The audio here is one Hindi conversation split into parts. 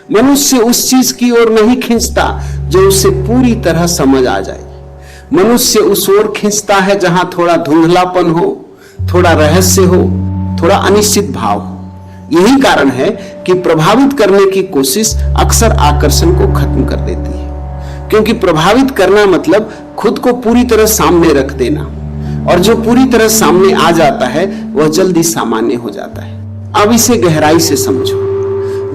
मनुष्य उस चीज की ओर नहीं खींचता जो उसे पूरी तरह समझ आ जाए। मनुष्य उस ओर खींचता है जहां थोड़ा धुंधलापन हो, थोड़ा रहस्य हो, थोड़ा अनिश्चित भाव हो। यही कारण है कि प्रभावित करने की कोशिश अक्सर आकर्षण को खत्म कर देती है, क्योंकि प्रभावित करना मतलब खुद को पूरी तरह सामने रख देना, और जो पूरी तरह सामने आ जाता है वह जल्दी सामान्य हो जाता है। अब इसे गहराई से समझो।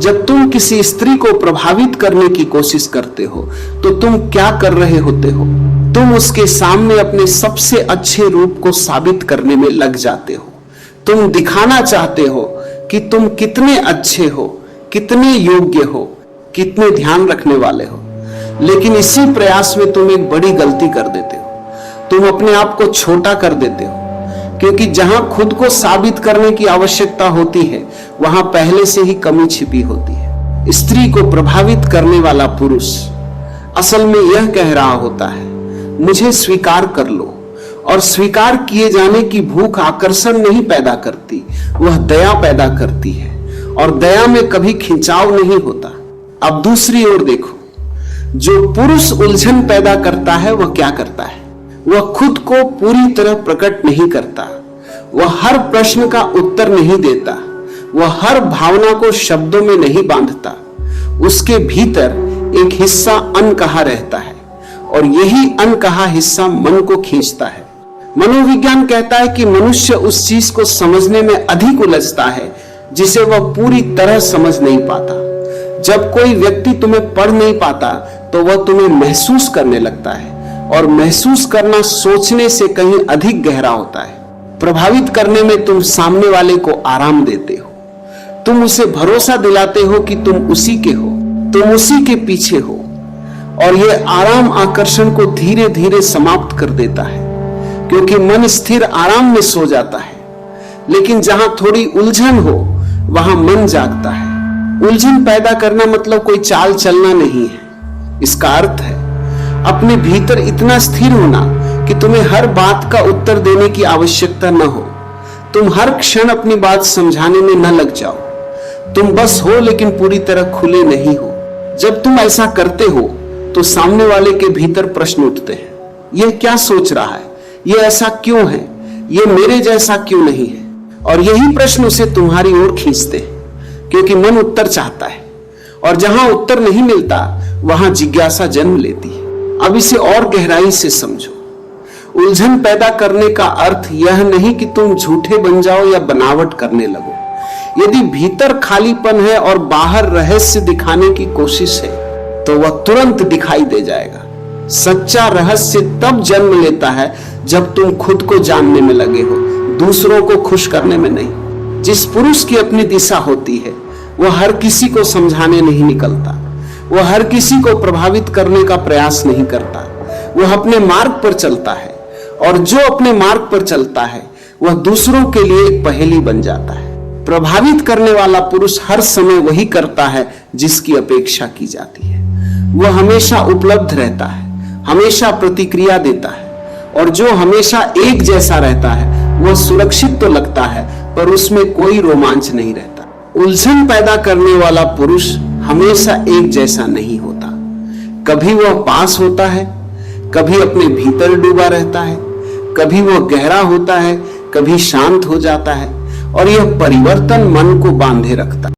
जब तुम किसी स्त्री को प्रभावित करने की कोशिश करते हो तो तुम क्या कर रहे होते हो? तुम उसके सामने अपने सबसे अच्छे रूप को साबित करने में लग जाते हो। तुम दिखाना चाहते हो कि तुम कितने अच्छे हो, कितने योग्य हो, कितने ध्यान रखने वाले हो। लेकिन इसी प्रयास में तुम एक बड़ी गलती कर देते हो। तुम अपने आप को छोटा कर देते हो, क्योंकि जहां खुद को साबित करने की आवश्यकता होती है वहां पहले से ही कमी छिपी होती है। स्त्री को प्रभावित करने वाला पुरुष असल में यह कह रहा होता है, मुझे स्वीकार कर लो। और स्वीकार किए जाने की भूख आकर्षण नहीं पैदा करती, वह दया पैदा करती है, और दया में कभी खिंचाव नहीं होता। अब दूसरी ओर देखो, जो पुरुष उलझन पैदा करता है वह क्या करता है? वह खुद को पूरी तरह प्रकट नहीं करता, वह हर प्रश्न का उत्तर नहीं देता, वह हर भावना को शब्दों में नहीं बांधता। उसके भीतर एक हिस्सा अनकहा रहता है, और यही अनकहा हिस्सा मन को खींचता है। मनोविज्ञान कहता है कि मनुष्य उस चीज को समझने में अधिक उलझता है जिसे वह पूरी तरह समझ नहीं पाता। जब कोई व्यक्ति तुम्हें पढ़ नहीं पाता तो वह तुम्हें महसूस करने लगता है, और महसूस करना सोचने से कहीं अधिक गहरा होता है। प्रभावित करने में तुम सामने वाले को आराम देते हो, तुम उसे भरोसा दिलाते हो कि तुम उसी के हो, तुम उसी के पीछे हो, और यह आराम आकर्षण को धीरे धीरे समाप्त कर देता है, क्योंकि मन स्थिर आराम में सो जाता है। लेकिन जहां थोड़ी उलझन हो वहां मन जागता है। उलझन पैदा करना मतलब कोई चाल चलना नहीं है। इसका अर्थ है अपने भीतर इतना स्थिर होना कि तुम्हें हर बात का उत्तर देने की आवश्यकता न हो। तुम हर क्षण अपनी बात समझाने में न लग जाओ। तुम बस हो, लेकिन पूरी तरह खुले नहीं हो। जब तुम ऐसा करते हो तो सामने वाले के भीतर प्रश्न उठते हैं, यह क्या सोच रहा है, यह ऐसा क्यों है, यह मेरे जैसा क्यों नहीं है? और यही प्रश्न उसे तुम्हारी ओर खींचते हैं, क्योंकि मन उत्तर चाहता है, और जहां उत्तर नहीं मिलता वहां जिज्ञासा जन्म लेती है। अब इसे और गहराई से समझो। उलझन पैदा करने का अर्थ यह नहीं कि तुम झूठे बन जाओ या बनावट करने लगो। यदि भीतर खालीपन है और बाहर रहस्य दिखाने की कोशिश है तो वह तुरंत दिखाई दे जाएगा। सच्चा रहस्य तब जन्म लेता है जब तुम खुद को जानने में लगे हो, दूसरों को खुश करने में नहीं। जिस पुरुष की अपनी दिशा होती है वह हर किसी को समझाने नहीं निकलता, वह हर किसी को प्रभावित करने का प्रयास नहीं करता। वह अपने मार्ग पर चलता है, और जो अपने मार्ग पर चलता है वह दूसरों के लिए एक पहेली बन जाता है। प्रभावित करने वाला पुरुष हर समय वही करता है जिसकी अपेक्षा की जाती है। वह हमेशा उपलब्ध रहता है, हमेशा प्रतिक्रिया देता है, और जो हमेशा एक जैसा रहता है वह सुरक्षित तो लगता है पर उसमें कोई रोमांच नहीं रहता। उलझन पैदा करने वाला पुरुष हमेशा एक जैसा नहीं होता। कभी वह पास होता है, कभी अपने भीतर डूबा रहता है, कभी वह गहरा होता है, कभी शांत हो जाता है, और यह परिवर्तन मन को बांधे रखता है।